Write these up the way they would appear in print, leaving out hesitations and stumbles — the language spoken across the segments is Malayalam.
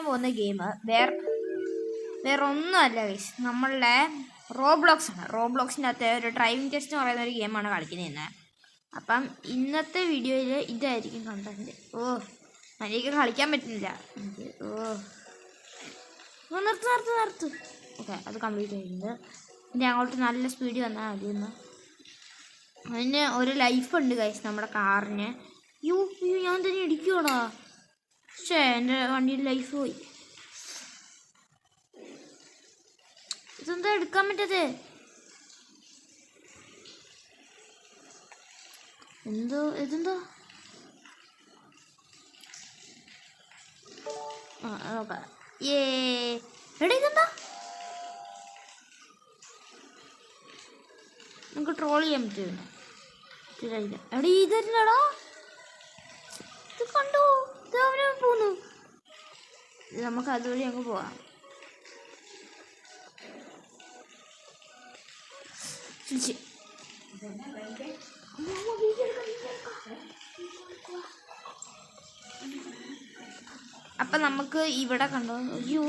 പോകുന്ന ഗെയിം വേറെ ഒന്നുമല്ല ഗൈസ്, നമ്മളുടെ റോബ്ലോക്സ് ആണ്. റോബ്ലോക്സിൻ്റെ അകത്ത് ഒരു ഡ്രൈവിംഗ് ടെസ്റ്റ് എന്ന് പറയുന്ന ഒരു ഗെയിമാണ് കളിക്കുന്നത്. അപ്പം ഇന്നത്തെ വീഡിയോയിൽ ഇതായിരിക്കും കണ്ടന്റ്. എനിക്ക് കളിക്കാൻ പറ്റുന്നില്ല എനിക്ക്. നിർത്ത്. ഓക്കെ, അത് കംപ്ലീറ്റ് ആയിട്ടുണ്ട്. പിന്നെ അങ്ങോട്ട് നല്ല സ്പീഡ് വന്നാൽ മതി. അതിന് ഒരു ലൈഫുണ്ട് ഗൈസ് നമ്മുടെ കാറിന്. ഞാൻ തന്നെ ഇടിക്കുവാടാ. പക്ഷേ എൻ്റെ വണ്ടിയിൽ ലൈഫ് പോയി. ഇതെന്താ എടുക്കാൻ പറ്റത്? ഇതെന്തോ നോക്കാം. എടാ ഇതെന്താ? നമുക്ക് ട്രോൾ ചെയ്യാൻ പറ്റുമോ? എടാ ഇതല്ലടാ, ഇത് കണ്ടോ? ഇത് അവനെ പോന്നു. നമുക്ക് അതുവഴി അങ്ങ് പോവാം. അപ്പം നമുക്ക് ഇവിടെ കണ്ടോ? അയ്യോ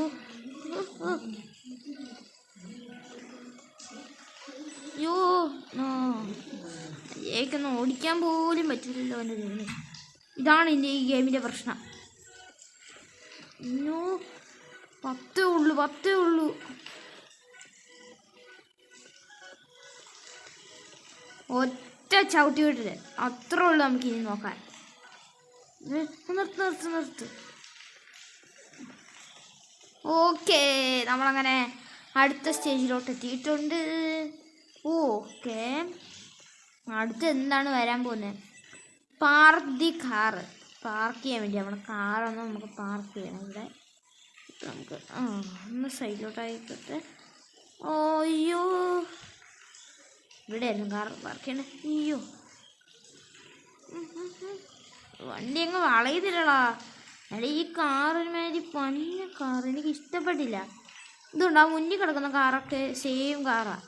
ഏക്കൊന്നും ഓടിക്കാൻ പോലും പറ്റില്ലല്ലോ എൻ്റെ ഗെയിമിൽ. ഇതാണ് എൻ്റെ ഈ ഗെയിമിൻ്റെ പ്രശ്നം. അയ്യോ, 10 ഉള്ളൂ. ഒറ്റ ചവിട്ടി വിട്ടിട്ട് അത്രേ ഉള്ളൂ. നമുക്ക് ഇനി നോക്കാൻ. നിർത്ത്. ഓക്കെ, നമ്മളങ്ങനെ അടുത്ത സ്റ്റേജിലോട്ട് എത്തിയിട്ടുണ്ട്. ഓക്കെ, അടുത്ത് എന്താണ് വരാൻ പോകുന്നത്? പാർക്ക് ചെയ്യാൻ വേണ്ടി നമ്മുടെ കാറൊന്ന് നമുക്ക് പാർക്ക് ചെയ്യണം. ഇവിടെ നമുക്ക് ഒന്ന് സൈഡിലോട്ടായിക്കോട്ടെ. അയ്യോ, ഇവിടെ ആയിരുന്നു കാർ പാർക്ക് ചെയ്യണേ. അയ്യോ, വണ്ടി അങ്ങ് വളയുന്നില്ലടാ. അല്ല, ഈ കാറിനുമാതിരി പണിയ കാർ എനിക്ക് ഇഷ്ടപ്പെട്ടില്ല. ഇതുകൊണ്ട് ആ മുന്നിൽ കിടക്കുന്ന കാറൊക്കെ സെയിം കാറാ.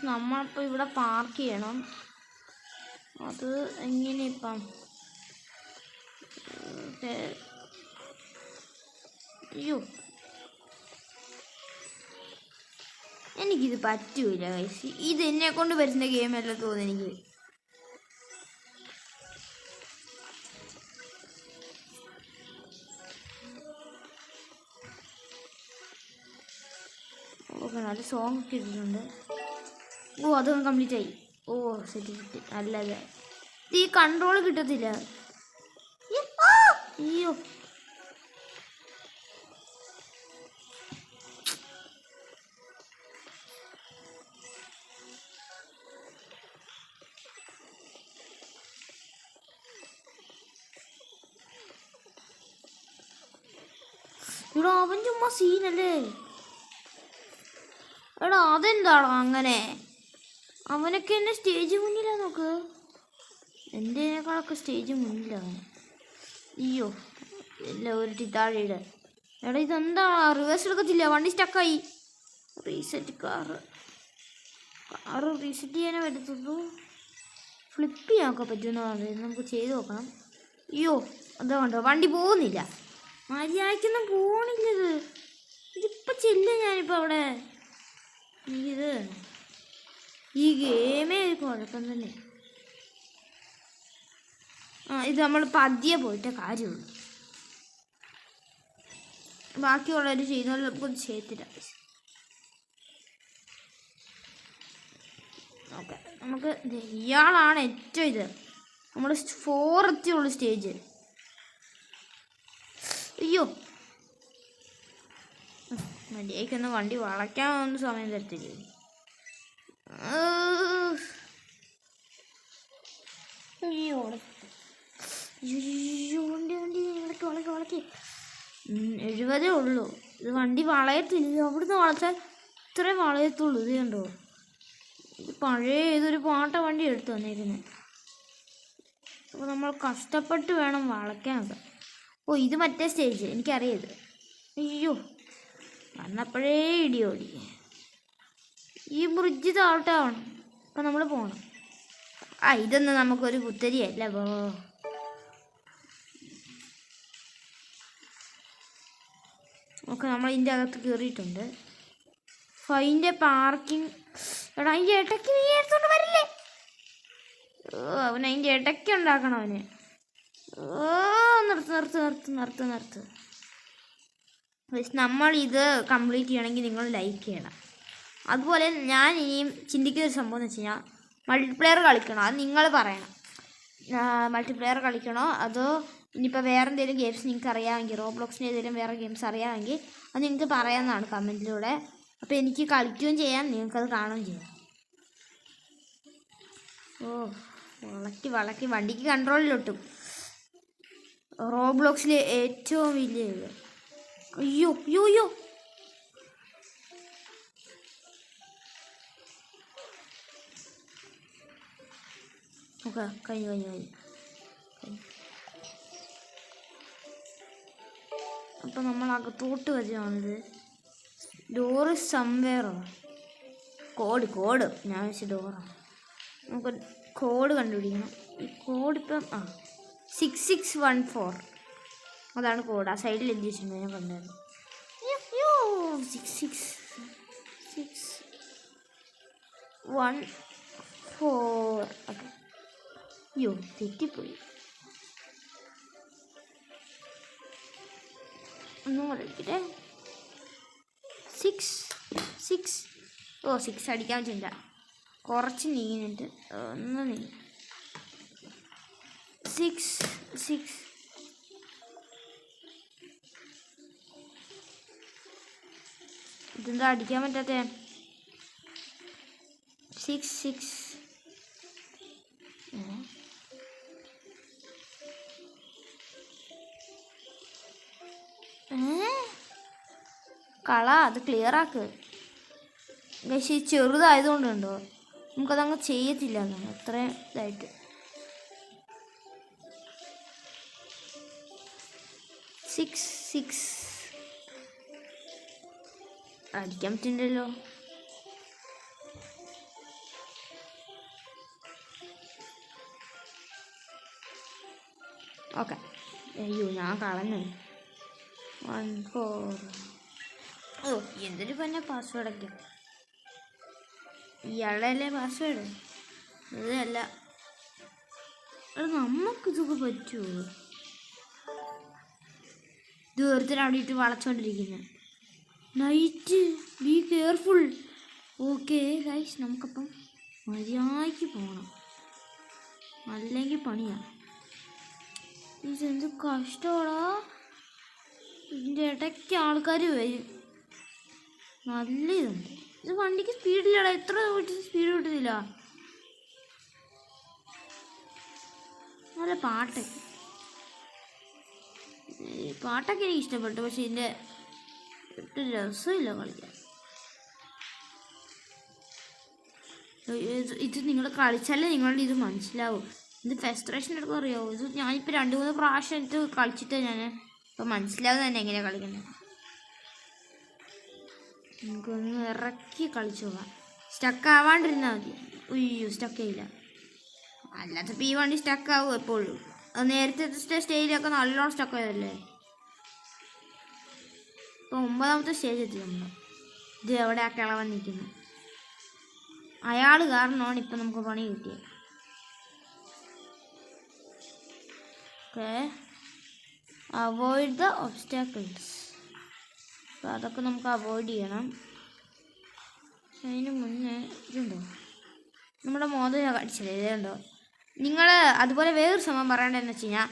നമ്മളിപ്പോൾ ഇവിടെ പാർക്ക് ചെയ്യണം. അത് എങ്ങനെ ഇപ്പം? അയ്യോ, എനിക്കിത് പറ്റൂല ഗൈസ്. ഇത് എന്നെ കൊണ്ട് വരുന്ന ഗെയിമല്ല തോന്നുന്നു എനിക്ക്. ഓക്കെ, നല്ല സോങ് ഒക്കെ ഇട്ടിട്ടുണ്ട്. അതൊന്നും കംപ്ലീറ്റ് ആയി. സെറ്റ് നല്ലത്. ഈ കൺട്രോൾ കിട്ടത്തില്ല. അയ്യോ, ഇവിടെ അവൻ ചുമ്മാ സീനല്ലേ. എടാ അതെന്താണോ അങ്ങനെ? അവനൊക്കെ എന്നെ സ്റ്റേജ് മുന്നിലാ നോക്ക്. എൻ്റെക്കാളൊക്കെ സ്റ്റേജ് മുന്നിലാണ്. അയ്യോ, എല്ലാം ഒരു താഴെയിട. എടാ ഇതെന്താ? റിവേഴ്സ് എടുക്കത്തില്ല, വണ്ടി സ്റ്റക്കായി. റീസെറ്റ് കാറ് റീസെറ്റ് ചെയ്യാനേ പറ്റത്തുള്ളൂ. ഫ്ലിപ്പ് ചെയ്യാനൊക്കെ പറ്റുമെന്ന് പറയുന്നത്. നമുക്ക് ചെയ്ത് നോക്കണം. അയ്യോ, എന്താ കണ്ടോ, വണ്ടി പോകുന്നില്ല. മര്യാദയ്ക്കൊന്നും പോകണില്ലത്. ഇതിപ്പോൾ ചെല്ലും ഞാനിപ്പോൾ അവിടെ. എനിക്കിത് ഈ ഗെയിമേ കുഴപ്പം തന്നെ. ഇത് നമ്മൾ പതിയെ പോയിട്ടേ കാര്യമുള്ളൂ. ബാക്കിയുള്ളവർ ചെയ്യുന്ന നമുക്കൊന്നും ചെയ്യത്തില്ല. ഓക്കെ, നമുക്ക് ഇയാളാണ് ഏറ്റവും ഇത്. നമ്മൾ 4 എത്തിയുള്ളൂ സ്റ്റേജ്. അയ്യോ, മര്യാദയ്ക്കൊന്ന് വണ്ടി വളയ്ക്കാനൊന്നും സമയം തരത്തില്ല. അയ്യോ, വണ്ടി വളക്കി 70 ഉള്ളൂ. ഇത് വണ്ടി വളയത്തില്ല. അവിടുന്ന് വളച്ചാൽ ഇത്രേ വളയത്തുള്ളൂ. ഇത് കണ്ടോ? ഇത് പഴയ ഏതൊരു പാട്ട വണ്ടി എടുത്തു വന്നേക്കുന്നത്. അപ്പോൾ നമ്മൾ കഷ്ടപ്പെട്ട് വേണം വളയ്ക്കാനൊക്കെ. ഓ ഇത് മറ്റേ സ്റ്റേജ്, എനിക്കറിയത്. അയ്യോ വന്നപ്പോഴേ ഇടിയോടി. ഈ ബ്രിഡ്ജ് താഴ്ത്താവണം. അപ്പം നമ്മൾ പോകണം. ഇതൊന്നും നമുക്കൊരു കുത്തരിയല്ല. ഓക്കെ നമ്മൾ ഇതിൻ്റെ അകത്ത് കയറിയിട്ടുണ്ട്. ഫൈൻ്റെ പാർക്കിംഗ്. എടാ അതിൻ്റെ ഇടയ്ക്ക് നീ എടുത്തോണ്ട് വരില്ലേ? അവൻ അതിൻ്റെ ഇടയ്ക്ക് ഉണ്ടാക്കണം അവന്. നിർത്ത്. നമ്മളിത് കംപ്ലീറ്റ് ചെയ്യണമെങ്കിൽ നിങ്ങൾ ലൈക്ക് ചെയ്യണം. അതുപോലെ ഞാൻ ഇനിയും ചിന്തിക്കുന്ന ഒരു സംഭവം എന്ന് വെച്ച് കഴിഞ്ഞാൽ മൾട്ടിപ്ലെയർ കളിക്കണോ, അത് നിങ്ങൾ പറയണം. മൾട്ടിപ്ലെയർ കളിക്കണോ അതോ ഇനിയിപ്പോൾ വേറെ എന്തെങ്കിലും ഗെയിംസ് നിങ്ങൾക്ക് അറിയാമെങ്കിൽ, റോബ്ലോക്സിൻ്റെ ഏതെങ്കിലും വേറെ ഗെയിംസ് അറിയാമെങ്കിൽ അത് നിങ്ങൾക്ക് പറയാമെന്നാണ് കമൻറ്റിലൂടെ. അപ്പോൾ എനിക്ക് കളിക്കുകയും ചെയ്യാം, നിങ്ങൾക്കത് കാണുകയും ചെയ്യാം. വളക്കി വണ്ടിക്ക് കൺട്രോളിലൊട്ടും. റോബ്ലോക്സിലെ ഏറ്റവും വലിയ ഇത്. അയ്യോ ഓക്കെ കഴിഞ്ഞു. അപ്പം നമ്മൾ അകത്തോട്ട് വരികയാണിത്. ഡോറ് സംവേറോ കോഡ് ഞാൻ വെച്ച ഡോറാണ്. നമുക്ക് കോഡ് കണ്ടുപിടിക്കണം. ഈ കോഡ് ഇപ്പം 6614 അതാണ് കോഡ്. ആ സൈഡിൽ എന്ത് വെച്ചിട്ടുണ്ടോ ഞാൻ കണ്ടായിരുന്നു. 6614. ഓക്കെ. അയ്യോ തെറ്റിപ്പോയി. ഒന്നും കളിക്കട്ടെ. 6 അടിക്കാൻ പറ്റില്ല. കുറച്ച് നീങ്ങിട്ട് ഒന്ന് നീങ്ങി. 6 ഇതെന്താ അടിക്കാൻ പറ്റാത്ത? 6 കള അത് ക്ലിയർ ആക്ക്. പക്ഷേ ചെറുതായതുകൊണ്ടുണ്ടോ നമുക്കതങ്ങ് ചെയ്യത്തില്ല. അത്രയും ഇതായിട്ട് 6 അടിക്കാൻ പറ്റില്ലല്ലോ. ഓക്കെ. അയ്യോ ഞാൻ കളഞ്ഞു. 14. എന്തൊരു തന്നെ പാസ്വേഡൊക്കെ. ഇയാളല്ലേ പാസ്വേഡ്? ഇതല്ല. നമുക്കിതൊക്കെ പറ്റുമോ? ദൂരത്തിന് അവിടെ ഇട്ട് വളച്ചോണ്ടിരിക്കുന്നത്. Night be careful. Okay guys, നമുക്കപ്പം മര്യാദയ്ക്ക് പോകണം, അല്ലെങ്കിൽ പണിയാണ്. ഇതെന്ത് കഷ്ടമാടാ. ഇതിൻ്റെ ഇടയ്ക്ക് ആൾക്കാർ വരും. നല്ല ഇതുണ്ട്. ഇത് വണ്ടിക്ക് സ്പീഡില്ലടാ. എത്ര സ്പീഡ് കിട്ടുന്നില്ല. നല്ല പാട്ടൊക്കെ എനിക്ക് ഇഷ്ടപ്പെട്ടു. പക്ഷെ ഇതിൻ്റെ രസമില്ല കളിക്കാൻ. ഇത് നിങ്ങൾ കളിച്ചാലേ നിങ്ങളുടെ ഇത് മനസ്സിലാവും. ഇത് ഫ്രസ്ട്രേഷൻ എടുക്കാൻ അറിയാമോ? ഇത് ഞാനിപ്പോൾ 2-3 പ്രാവശ്യം ഇത് കളിച്ചിട്ട് ഞാൻ ഇപ്പം മനസ്സിലാവുന്ന തന്നെ എങ്ങനെയാണ് കളിക്കുന്നത്. നമുക്കൊന്ന് ഇറക്കി കളിച്ചു പോകാം. സ്റ്റക്ക് ആവാണ്ടിരുന്നാൽ മതി. ഉയ്യോ സ്റ്റക്കായില്ല. അല്ലാത്തപ്പോൾ ഈ വണ്ടി സ്റ്റക്കാവും എപ്പോഴും. അത് നേരത്തെ സ്റ്റേജിലൊക്കെ നല്ലോണം സ്റ്റക്കായതല്ലേ. ഇപ്പോൾ 9ാമത്തെ സ്റ്റേജ് എത്തി നമ്മൾ. ഇത് എവിടെ ആ കിളവൻ നിൽക്കുന്നു. അയാൾ കാരണമാണ് ഇപ്പം നമുക്ക് പണി കിട്ടിയത്. ഓക്കെ. Avoid the obstacles. അപ്പോൾ അതൊക്കെ നമുക്ക് അവോയ്ഡ് ചെയ്യണം. അതിന് മുന്നേ ഇതുണ്ടോ നമ്മുടെ മോദം അടിച്ചില്ലേ? ഇതുണ്ടോ? നിങ്ങൾ അതുപോലെ വേറൊരു സംഭവം പറയേണ്ടതെന്ന് വെച്ച് കഴിഞ്ഞാൽ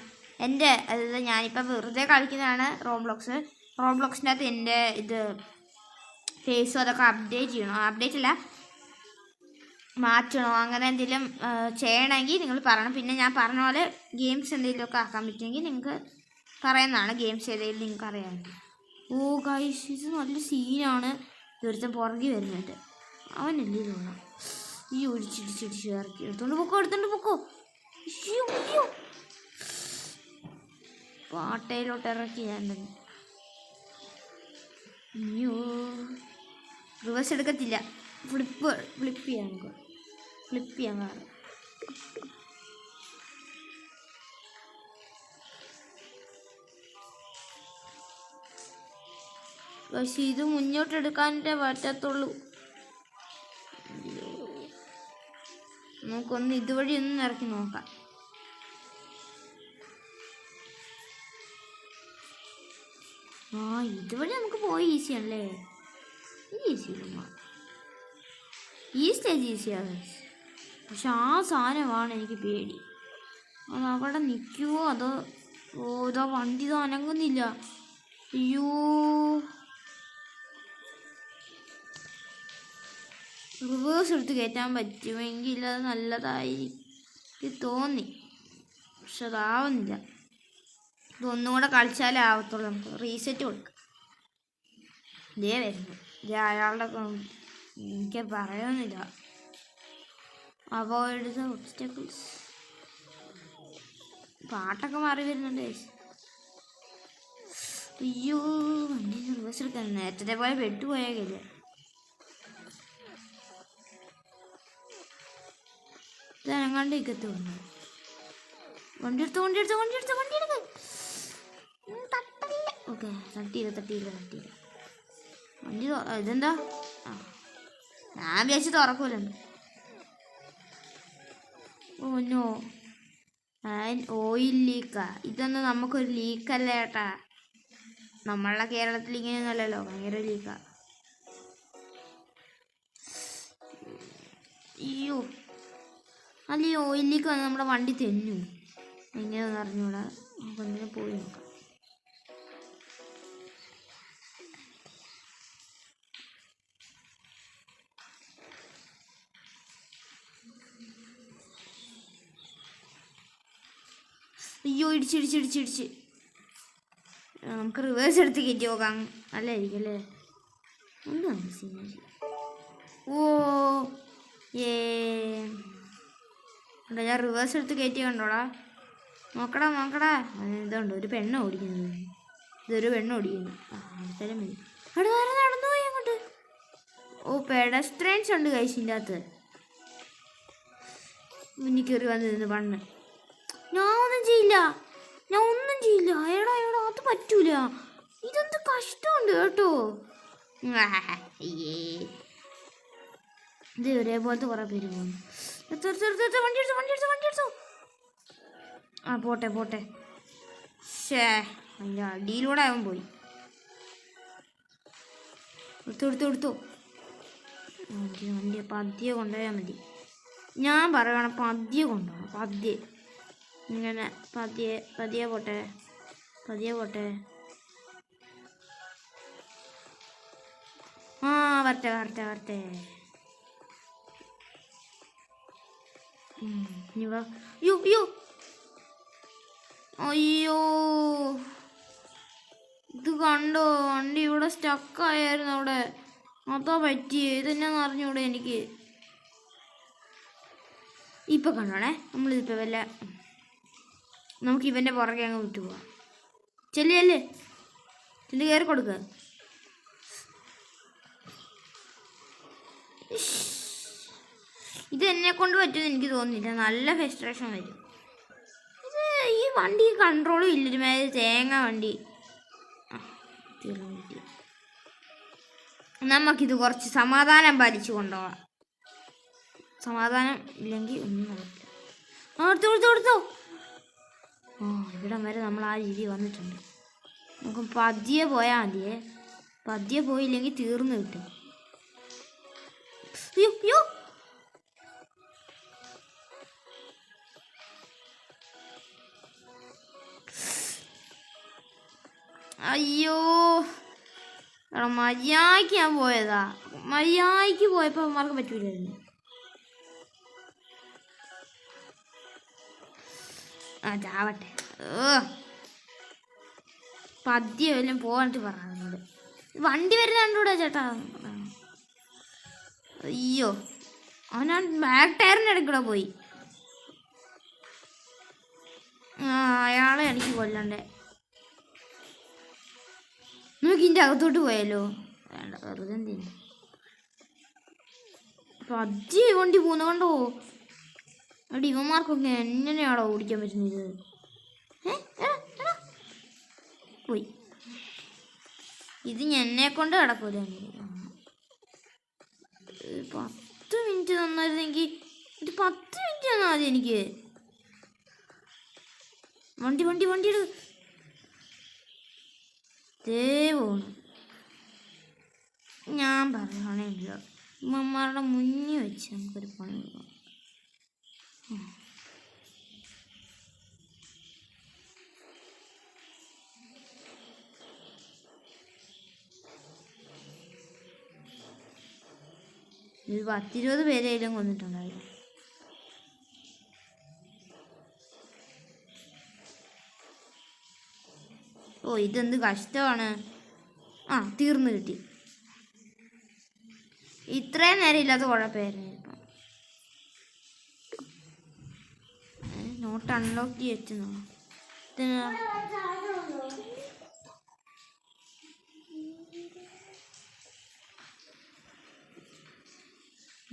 എൻ്റെ അതായത് ഞാനിപ്പോൾ വെറുതെ കളിക്കുന്നതാണ് റോബ്ലോക്സിൻ്റെ അകത്ത് എൻ്റെ ഇത് ഫേസും അതൊക്കെ അപ്ഡേറ്റ് ചെയ്യണോ, അപ്ഡേറ്റ് അല്ല മാറ്റണോ, അങ്ങനെ എന്തെങ്കിലും ചെയ്യണമെങ്കിൽ നിങ്ങൾ പറയണം. പിന്നെ ഞാൻ പറഞ്ഞ പോലെ ഗെയിംസ് എന്തെങ്കിലുമൊക്കെ ആക്കാൻ പറ്റുമെങ്കിൽ നിങ്ങൾക്ക് പറയുന്നതാണ്. ഗെയിംസ് ഏതെങ്കിലും നിങ്ങൾക്ക് അറിയാമെങ്കിൽ. ഓ ഗൈസ് ഇത് നല്ല സീനാണ്. ഒരുത്തൻ പുറകെ വരുന്നുണ്ട്. അവനല്ലേ തോന്നാം. ഈ ഒഴിച്ചിടിച്ചിടിച്ച് ഇറക്കി എടുത്തോണ്ട് പൊക്കോ അയ്യോ പാട്ടയിലോട്ട് ഇറക്കി ഞാൻ അയ്യോ റിവേഴ്സ് എടുക്കത്തില്ല. ഫ്ലിപ്പ് ചെയ്യാൻ കാരണം പക്ഷെ ഇത് മുന്നോട്ടെടുക്കാനേ പറ്റത്തുള്ളൂ. നമുക്കൊന്ന് ഇതുവഴി ഒന്ന് ഇറക്കി നോക്കാം. ഇതുവഴി നമുക്ക് പോയി ഈസിയാണല്ലേ. ഈ സ്റ്റേജ് ഈസിയാണ്. പക്ഷെ ആ സാധനമാണ് എനിക്ക് പേടി. അത് അവിടെ നിൽക്കുമോ അതോ ഇതാ വണ്ടി ഇതോ അനങ്ങുന്നില്ല. അയ്യോ റിവേഴ്സ് എടുത്ത് കയറ്റാൻ പറ്റുമെങ്കിൽ അത് നല്ലതായി തോന്നി. പക്ഷെ അതാവുന്നില്ല. ഇതൊന്നും കൂടെ കളിച്ചാലേ ആവത്തുള്ളൂ. നമുക്ക് റീസെറ്റ് കൊടുക്കാം. ഇതേ വരുന്നു. അയാളുടെ എനിക്ക് പറയുന്നില്ല. Avoid the obstacles. പാട്ടൊക്കെ മാറി വരുന്നുണ്ട്. അയ്യോ വണ്ടി റിവേഴ്സ് എടുക്കാൻ നേരത്തെ പോലെ പെട്ടുപോയാകില്ല. ഇതനങ്ങാണ്ട് ഇക്കത്ത് വന്നു. വണ്ടി എടുത്ത് ഓക്കെ. തട്ടിയില്ല വണ്ടി ഇതെന്താ? ഞാൻ വിചാരിച്ച് തുറക്കൂലുണ്ട്. No oil ലീക്കാ. ഇതൊന്നും നമുക്കൊരു ലീക്കല്ല ചേട്ടാ. നമ്മളുടെ കേരളത്തിൽ ഇങ്ങനെയൊന്നുമല്ലല്ലോ. ഭയങ്കര ലീക്കാ. അയ്യോ അല്ല ഈ ഓയിൽ ലീക്ക് വന്ന് നമ്മുടെ വണ്ടി തെന്നു. എങ്ങനെയാണെന്ന് അറിഞ്ഞൂടാ. നമുക്ക് എന്തിനും പോയി നോക്കാം. അയ്യോ ഇടിച്ച് നമുക്ക് റിവേഴ്സ് എടുത്ത് കയറ്റി നോക്കാം. നല്ലതായിരിക്കും അല്ലേ? എന്താണ് സീനറി? ഞാൻ റിവേഴ്സ് എടുത്ത് കയറ്റി കണ്ടോടാ. നോക്കടാ ഇതുണ്ട് ഒരു പെണ്ണ ഓടിക്കുന്നത്. ഇതൊരു പെണ്ണ ഓടിക്കുന്നു. അടുത്തരം മതി. അവിടെ വേറെ നടന്നു പോയി അങ്ങോട്ട്. പെഡസ്ട്രൻസ് ഉണ്ട് കൈസിൻ്റെ അകത്ത്. മുന്നിൽ കയറി വന്നിരുന്നു പണ്ണ്. ഞാൻ ഒന്നും ചെയ്യില്ല. എടാ അത് പറ്റൂല. ഇതെന്ത് കഷ്ടമുണ്ട് കേട്ടോ. ഇത് ഒരേപോലത്തെ കുറെ പേര് പോകുന്നു. വണ്ടി എടുത്തു. പോട്ടെ. അതിൻ്റെ അടിയിലൂടെ അവൻ പോയി. എടുത്തു. വണ്ടി പതിയെ കൊണ്ടുപോയാൽ മതി. ഞാൻ പറയണം പതിയെ കൊണ്ടുപോകണം. പതിയെ ഇങ്ങനെ പതിയെ പോട്ടെ. വരട്ടെ. അയ്യോ ഇത് കണ്ടോ? വണ്ടി ഇവിടെ സ്റ്റക്കായിരുന്നു. അവിടെ അതാ പറ്റിയേ. ഇതെന്നാന്ന് അറിഞ്ഞൂടെ എനിക്ക്. ഇപ്പൊ കണ്ടോണേ. നമ്മളിതിപ്പോ നമുക്ക് ഇവന്റെ പുറകെ അങ്ങ് വിട്ടു പോവാം. ചെല്ല് കയറി കൊടുക്ക. ഇത് എന്നെ കൊണ്ട് പറ്റുമെന്ന് എനിക്ക് തോന്നുന്നില്ല. നല്ല ഫ്രസ്ട്രേഷൻ വരും. ഈ വണ്ടി കൺട്രോളും ഇല്ല. ഒരുമാതിരി തേങ്ങ വണ്ടി. നമുക്കിത് കുറച്ച് സമാധാനം പാലിച്ചു കൊണ്ടുപോകാം. സമാധാനം ഇല്ലെങ്കിൽ ഒന്നും നടക്കില്ല. എടുത്തോ. ഇവിടം വരെ നമ്മൾ ആ രീതി വന്നിട്ടുണ്ട്. നമുക്ക് പതിയെ പോയാൽ മതിയേ. പതിയെ പോയില്ലെങ്കിൽ തീർന്നു കിട്ടും. അയ്യോ മര്യാദയ്ക്ക് ഞാൻ പോയതാ. മര്യാദയ്ക്ക് പോയപ്പോൾ അവന്മാർക്ക് പറ്റൂലായിരുന്നു. ചാവട്ടെ. പതിയെ വല്ലതും പോകാനിട്ട് പറഞ്ഞത്. വണ്ടി വരുന്നുണ്ടൂടെ ചേട്ടാ. അയ്യോ അവനാ ബാക്ക് ടയറിൻ്റെ ഇടയ്ക്കൂടെ പോയി. അയാളെ എനിക്ക് കൊല്ലണ്ടേ. നമുക്ക് ഇതിൻ്റെ അകത്തോട്ട് പോയാലോ? വേണ്ട, വെറുതെ എന്തിന്. പജ്ജി വണ്ടി പോകുന്ന കണ്ടോ? അവിടെ ഇവന്മാർക്കൊക്കെ എങ്ങനെയാണോ ഓടിക്കാൻ പറ്റുന്നത്? പോയി. ഇത് എന്നെ കൊണ്ട് കിടക്കൂല. 10 മിനിറ്റ് തന്നായിരുന്നെങ്കിൽ. ഇത് 10 മിനിറ്റ് തന്നാൽ മതി എനിക്ക്. വണ്ടി എടു. പോണു. ഞാൻ പറയുകയാണെങ്കിലോ ഇമ്മമാരുടെ മുന്നിൽ വെച്ച് നമുക്കൊരു പണി കൊടുക്കാം. ഇത് 10-20 പേരെങ്കിലും കൊന്നിട്ടുണ്ടായിരുന്നു. ഓ, ഇതെന്ത് കഷ്ടമാണ്. തീർന്നു കിട്ടി. ഇത്രയും നേരം ഇല്ലാത്ത കുഴപ്പമായിരുന്നു. ഇപ്പം നോട്ട് അൺലോക്ക് ചെയ്തു.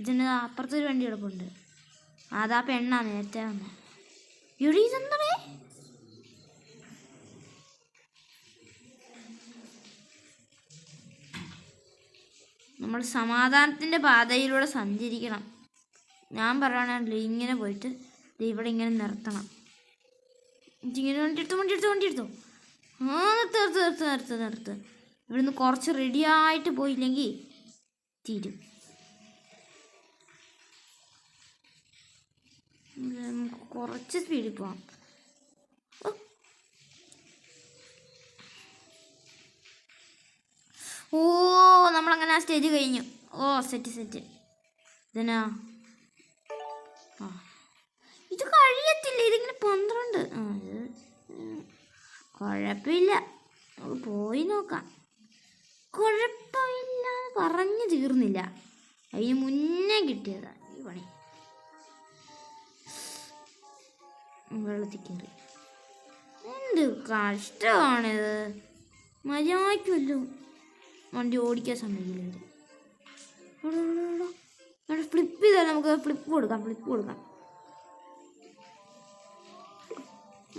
ഇതിന് അപ്പുറത്തൊരു വണ്ടി കിടപ്പുണ്ട്. അതാ പെണ്ണാ നേരത്തെ വന്നെ. എടി ഇതെന്താ? നമ്മൾ സമാധാനത്തിൻ്റെ പാതയിലൂടെ സഞ്ചരിക്കണം. ഞാൻ പറയുകയാണെങ്കിൽ ഇങ്ങനെ പോയിട്ട് ഇവിടെ ഇങ്ങനെ നിർത്തണം. ഇങ്ങനെ വണ്ടി എടുത്തോ. നിർത്ത്. ഇവിടുന്ന് കുറച്ച് റെഡിയായിട്ട് പോയില്ലെങ്കിൽ തീരും. നമുക്ക് കുറച്ച് സ്പീഡിൽ പോവാം. ഓ, നമ്മളങ്ങനെ ആ സ്റ്റേജ് കഴിഞ്ഞു. ഓ, സെറ്റ്. ഇതിനാ ഇത് കഴിയത്തില്ല. ഇതിങ്ങനെ 12. കുഴപ്പമില്ല, നമുക്ക് പോയി നോക്കാം. കുഴപ്പമില്ല പറഞ്ഞു തീർന്നില്ല. അതിന് മുന്നേ കിട്ടിയതാ ഈ പണി. വെള്ളത്തിൽ കയറി. എന്ത് കഷ്ടമാണിത്. മര്യാദയ്ക്കുമല്ലോ വണ്ടി ഓടിക്കാൻ സമ്മതിക്കില്ല. ഫ്ലിപ്പ് ചെയ്താൽ നമുക്ക് ഫ്ലിപ്പ് കൊടുക്കാം.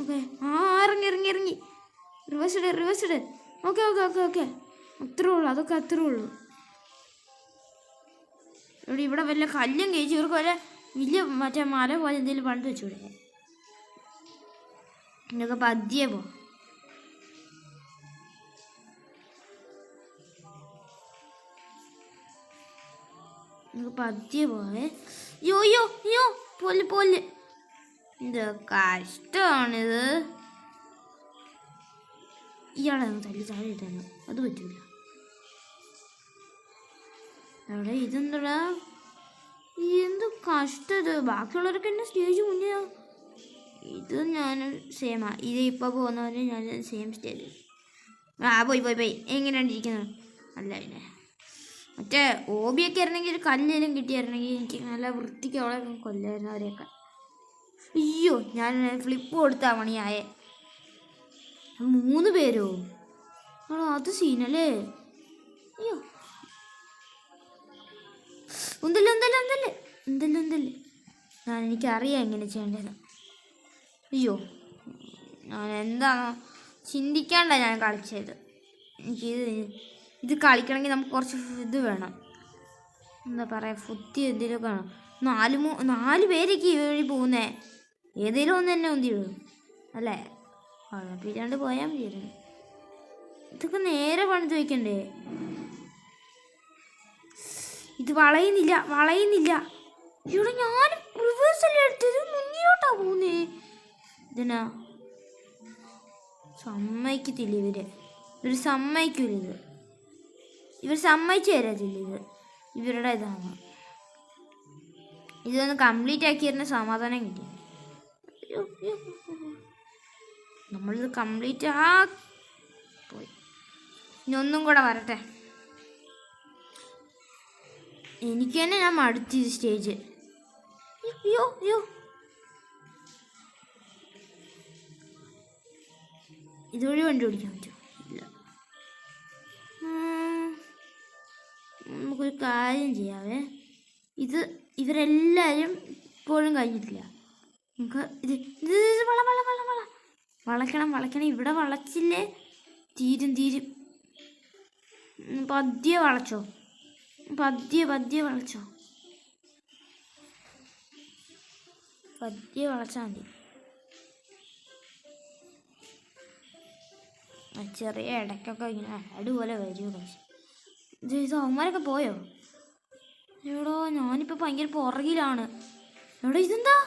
ഓക്കെ. ഇറങ്ങി. റിവേഴ്സ് ഇട്. ഓക്കെ. അത്രേ ഉള്ളൂ. അത്രേ ഉള്ളൂ. ഇവിടെ വല്ല കല്ലും കഴിച്ച് ഇവർക്ക് വല്ല വലിയ മറ്റേ മല പോലെ എന്തെങ്കിലും പണ്ട് വെച്ചുകൂടെ? ഇതൊക്കെ പതിയെ പോ. പതിയെ പോവേ. യോ പോലെ. ഇത് കഷ്ടമാണിത്. ഇയാളെ തല്ലി താഴെ ഇട്ടാണ്. അത് പറ്റൂല. അവിടെ ഇതെന്താ? എന്ത് കഷ്ടത്. ബാക്കിയുള്ളവരൊക്കെ എന്നെ സ്റ്റേജ് മുന്നേ. ഇത് ഞാൻ സെയിമാ. ഇത് ഇപ്പോൾ പോകുന്നവരെ ഞാൻ സെയിം സ്റ്റേജ്. പോയി. എങ്ങനെയാണ്ടിരിക്കുന്നത്? അല്ല പിന്നെ മറ്റേ ഓബിയൊക്കെ ആയിരുന്നെങ്കിൽ ഒരു കല്ലെങ്കിലും കിട്ടിയായിരുന്നെങ്കിൽ എനിക്ക് നല്ല വൃത്തിക്ക് അവളെ കൊല്ലായിരുന്നു അവരെയൊക്കെ. അയ്യോ, ഞാൻ ഫ്ലിപ്പ് കൊടുത്താ മണിയായേ. 3 പേരോ? അത് സീനല്ലേ. അയ്യോ, ഉന്തല്ലേ. എനിക്കറിയാം എങ്ങനെ ചെയ്യേണ്ടത്. അയ്യോ, ഞാൻ എന്താണോ ചിന്തിക്കാണ്ട ഞാൻ കളിച്ചത്. ഇത് കളിക്കണമെങ്കിൽ നമുക്ക് കുറച്ച് ഇത് വേണം. എന്താ പറയുക, ബുദ്ധി എന്തെങ്കിലുമൊക്കെ വേണം. 4 പേരൊക്കെ ഈ വഴി പോകുന്നേ. ഏതെങ്കിലും ഒന്ന് തന്നെ ഉന്തി വീഴും അല്ലേ? കുഴപ്പമില്ലാണ്ട് പോയാൽ മതിയായിരുന്നു. ഇതൊക്കെ നേരെ പണിത് വയ്ക്കണ്ടേ? ഇത് വളയുന്നില്ല. ഇവിടെ ഞാൻ റിവേഴ്സല്ലേ എടുത്തത്. മുന്നിലോട്ടാ പോകുന്നേ. ഇതിനാ സമ്മതിക്കത്തില്ല ഇവർ സമ്മതിക്കൂല. ഇവർ സമ്മതിച്ചു തരത്തില്ല. ഇവരുടെ ഇതാണ്. ഇതൊന്ന് കംപ്ലീറ്റ് ആക്കിയിരുന്ന സമാധാനം കിട്ടി. നമ്മളിത് കംപ്ലീറ്റ് പോയി. ഇനി ഒന്നും കൂടെ വരട്ടെ. എനിക്ക് തന്നെ ഞാൻ മടുത്തി സ്റ്റേജ്. അയ്യോ അയ്യോ, ഇതുവഴി വണ്ടി ഓടിക്കാൻ പറ്റുമോ? ഇല്ല. നമുക്കൊരു കാര്യം ചെയ്യാവേ. ഇവരെല്ലാവരും ഇപ്പോഴും കഴിഞ്ഞിട്ടില്ല. നമുക്ക് ഇത് വളയ്ക്കണം. ഇവിടെ വളച്ചില്ലേ തീരും. പതിയെ വളച്ചോ, പതിയെ വളച്ചോ, പതിയെ വളച്ചാൽ മതി. ചെറിയ ഇടയ്ക്കൊക്കെ ഇങ്ങനെ അതുപോലെ വരുമോ? പക്ഷേ ഇത് അവന്മാരൊക്കെ പോയോ? എവിടോ, ഞാനിപ്പോൾ ഭയങ്കര പുറകിലാണ്. എവിടെ ഇതെന്താ?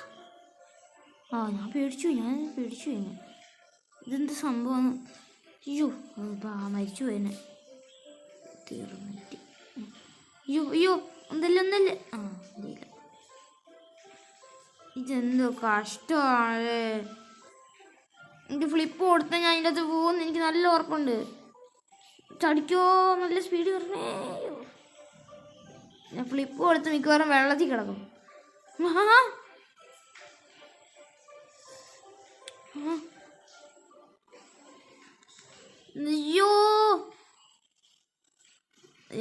ഞാൻ പേടിച്ചു കഴിഞ്ഞു. ഇതെന്താ സംഭവം? അയ്യോ, മരിച്ചു പോയെന്നെ. തീർന്നിട്ട് അയ്യോ ഒന്നല്ലേ. ഇല്ല. ഇതെന്തോ കഷ്ടമാണ്. എനിക്ക് ഫ്ലിപ്പ് കൊടുത്താൽ ഞാൻ അതിൻ്റെ അകത്ത് പോകുമെന്ന് എനിക്ക് നല്ല ഉറപ്പുണ്ട്. ചടിക്കോ, നല്ല സ്പീഡ് പറഞ്ഞേ. ഞാൻ ഫ്ലിപ്പ് കൊടുത്ത് മിക്കവാറും വെള്ളത്തിൽ കിടക്കും. അയ്യോ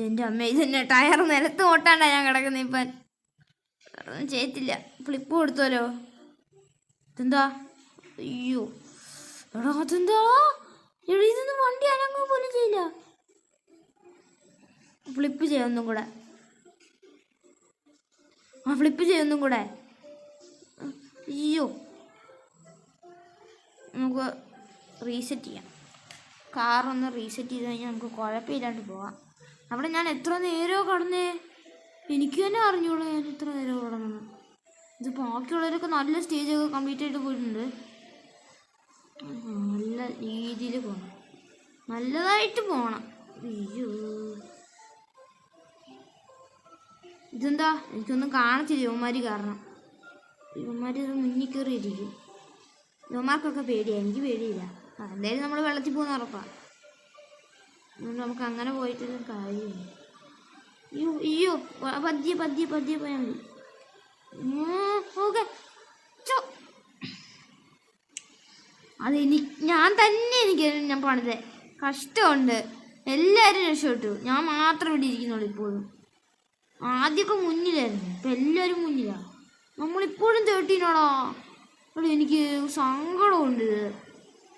എൻ്റെ അമ്മ, ഇതെന്നെ ടയർ നിലത്ത് ഓട്ടാണ്ടാ ഞാൻ കിടക്കുന്നത്. ഇപ്പം ഒന്നും ചെയ്യത്തില്ല. ഫ്ലിപ്പ് കൊടുത്തോലോ. ഇതെന്താ? അയ്യോ എടാ, അതെന്താ? ഇതൊന്നും വണ്ടി അനങ്ങുക പോലും ചെയ്യില്ല. ഫ്ലിപ്പ് ചെയ്യൊന്നും കൂടെ. അയ്യോ, നമുക്ക് റീസെറ്റ് ചെയ്യാം. കാറൊന്ന് റീസെറ്റ് ചെയ്ത് കഴിഞ്ഞാൽ നമുക്ക് കുഴപ്പമില്ലാണ്ട് പോവാം. അവിടെ ഞാൻ എത്ര നേരമോ കടന്നേ, എനിക്ക് തന്നെ അറിഞ്ഞോളൂ ഞാൻ എത്ര നേരം കടന്നു. ഇത് ബാക്കിയുള്ളവരൊക്കെ നല്ല സ്റ്റേജൊക്കെ കംപ്ലീറ്റ് ആയിട്ട് പോയിട്ടുണ്ട്. നല്ല രീതിയിൽ പോകണം, നല്ലതായിട്ട് പോകണം. അയ്യോ, ഇതെന്താ? എനിക്കൊന്നും കാണത്തില്ല ഇവന്മാർ കാരണം. ഇവന്മാർ ഇത് മുന്നിൽ കയറിയിരിക്കും. ഇവന്മാർക്കൊക്കെ പേടിയാണ്, എനിക്ക് പേടിയില്ല. എന്തായാലും നമ്മൾ വെള്ളത്തിൽ പോകുന്ന ഉറപ്പാണ്. അതുകൊണ്ട് നമുക്ക് അങ്ങനെ പോയിട്ടൊരു കാര്യമില്ല. അയ്യോ പതിയെ പോയാൽ മതി. ഓക്കെ, ഞാൻ പണിതേ. കഷ്ടമുണ്ട്. എല്ലാവരും രക്ഷപ്പെട്ടു, ഞാൻ മാത്രം ഇവിടെ ഇരിക്കുന്നുള്ളൂ ഇപ്പോഴും. ആദ്യമൊക്കെ മുന്നിലായിരുന്നു, ഇപ്പം എല്ലാവരും മുന്നിലാണ്. നമ്മളിപ്പോഴും 13ആണോ? എനിക്ക് സങ്കടമുണ്ട്.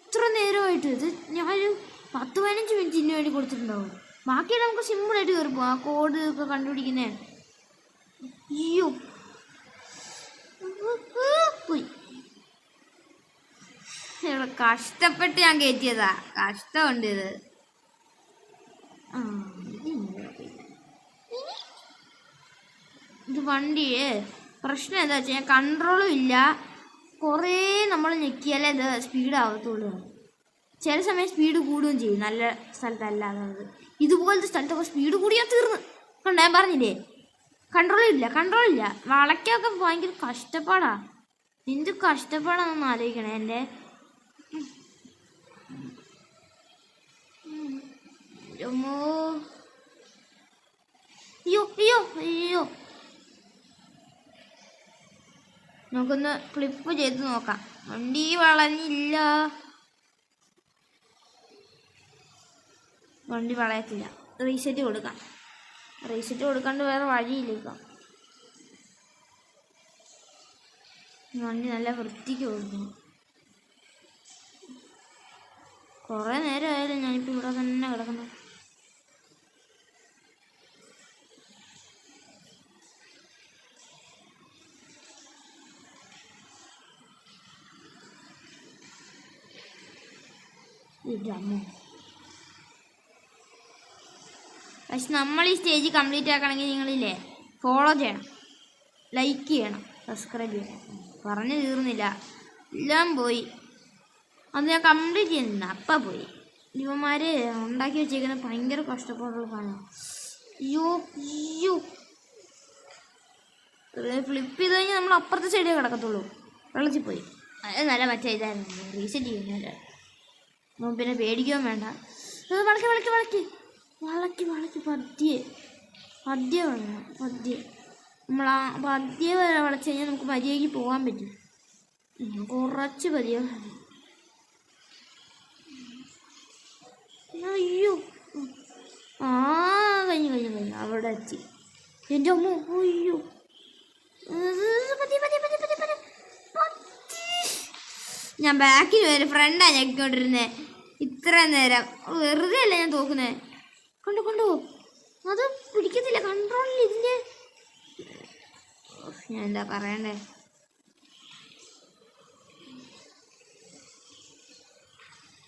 ഇത്ര നേരമായിട്ട് ഇത് ഞാനൊരു 10-15 മിനിറ്റ് ഇതിന് വേണ്ടി കൊടുത്തിട്ടുണ്ടാവും. ബാക്കിയെല്ലാം നമുക്ക് സിമ്പിളായിട്ട് കയറിപ്പോ. ആ കോഡ് ഒക്കെ കണ്ടുപിടിക്കുന്നേ. അയ്യോ പോയി. ഇവിടെ കഷ്ടപ്പെട്ട് ഞാൻ കയറ്റിയതാ. കഷ്ടമുണ്ട് ഇത്. ഇത് വണ്ടിയെ പ്രശ്നം എന്താ വെച്ചാൽ കൺട്രോളും ഇല്ല. കുറേ നമ്മൾ ഞെക്കിയാലേ ഇത് സ്പീഡാവത്തുള്ളൂ. ചില സമയം സ്പീഡ് കൂടുകയും ചെയ്യും, നല്ല സ്ഥലത്തല്ലാതെ. ഇതുപോലത്തെ സ്ഥലത്തൊക്കെ സ്പീഡ് കൂടിയാൽ തീർന്ന്. കണ്ടോ, ഞാൻ പറഞ്ഞില്ലേ, കൺട്രോൾ ഇല്ല. വളയ്ക്കൊക്കെ ഭയങ്കര കഷ്ടപ്പാടാ. എന്ത് കഷ്ടപ്പാടാണെന്ന് ആലോചിക്കണേ. എൻ്റെ അയ്യോ നമുക്കൊന്ന് ഫ്ലിപ്പ് ചെയ്ത് നോക്കാം. വണ്ടി വളഞ്ഞില്ല, വണ്ടി വളയത്തില്ല. റീസെറ്റ് കൊടുക്കാണ്ട് വേറെ വഴിയില്ല. ഇപ്പം വണ്ടി നല്ല വൃത്തിക്ക് കൊടുക്കണം. കുറേ നേരമായാലും ഞാനിപ്പോൾ ഇവിടെ തന്നെ കിടക്കുന്നു. പക്ഷെ നമ്മൾ ഈ സ്റ്റേജ് കംപ്ലീറ്റ് ആക്കണമെങ്കിൽ നിങ്ങളില്ലേ ഫോളോ ചെയ്യണം, ലൈക്ക് ചെയ്യണം, സബ്സ്ക്രൈബ് ചെയ്യണം. പറഞ്ഞു തീർന്നില്ല, എല്ലാം പോയി. അത് ഞാൻ കംപ്ലീറ്റ് ചെയ്യുന്നില്ല, അപ്പം പോയി. ഇവന്മാർ ഉണ്ടാക്കി വെച്ചേക്കുന്നത് ഭയങ്കര കഷ്ടപ്പാടുള്ള സാധനം. അയ്യോ ഫ്ലിപ്പ് ചെയ്ത് കഴിഞ്ഞാൽ നമ്മൾ അപ്പുറത്തെ സൈഡേ കിടക്കത്തുള്ളൂ. വെള്ളത്തിൽ പോയി. അത് നല്ല മറ്റേ ഇതായിരുന്നു, റീസെറ്റ് ചെയ്യുന്നില്ല. പിന്നെ പേടിക്കുകയും വേണ്ട. വളക്കി പതിയെ നമ്മൾ ആ പതിയെ വരെ വളച്ച് കഴിഞ്ഞാൽ നമുക്ക് മര്യാദയ്ക്ക് പോകാൻ പറ്റും. കുറച്ച് പതിയെ. അയ്യോ ആ കഴിഞ്ഞു കഴിഞ്ഞു കഴിഞ്ഞു അവിടെ എത്തി. എൻ്റെ അമ്മ അയ്യോ ഞാൻ ബാക്കിൽ വരെ ഫ്രണ്ടാണ് ഞെക്കിക്കൊണ്ടിരുന്നേ ഇത്ര നേരം. വെറുതെ അല്ല ഞാൻ തോക്കുന്നേ. കൊണ്ടു അത് പിടിക്കത്തില്ല കൺട്രോളിൽ ഇതിൻ്റെ. ഞാൻ എന്താ പറയണ്ടേ.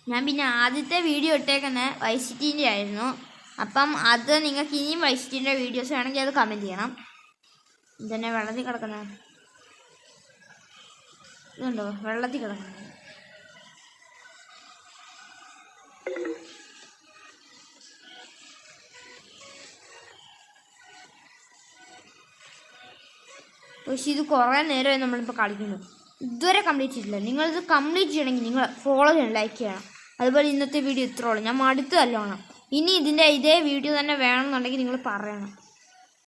ഞാൻ പിന്നെ ആദ്യത്തെ വീഡിയോ ഇട്ടേക്കുന്നത് വൈസിറ്റിൻ്റെ ആയിരുന്നു. അപ്പം അത് നിങ്ങൾക്ക് ഇനിയും വൈസിറ്റിൻ്റെ വീഡിയോസ് വേണമെങ്കിൽ അത് കമൻറ്റ് ചെയ്യണം. ഇതന്നെ വെള്ളത്തിൽ കിടക്കുന്നത് ഇതുണ്ടോ, വെള്ളത്തിൽ കിടക്കുന്നത്. പക്ഷേ ഇത് കുറേ നേരമായി നമ്മളിപ്പോൾ കളിക്കുന്നു. ഇതുവരെ കംപ്ലീറ്റ് ചെയ്തിട്ടില്ല. നിങ്ങളിത് കംപ്ലീറ്റ് ചെയ്യണമെങ്കിൽ നിങ്ങൾ ഫോളോ ചെയ്യണം, ലൈക്ക് ചെയ്യണം. അതുപോലെ ഇന്നത്തെ വീഡിയോ ഇത്രയുള്ളൂ. ഞാൻ മടുത്ത് നല്ലോണം. ഇനി ഇതിൻ്റെ ഇതേ വീഡിയോ തന്നെ വേണമെന്നുണ്ടെങ്കിൽ നിങ്ങൾ പറയണം.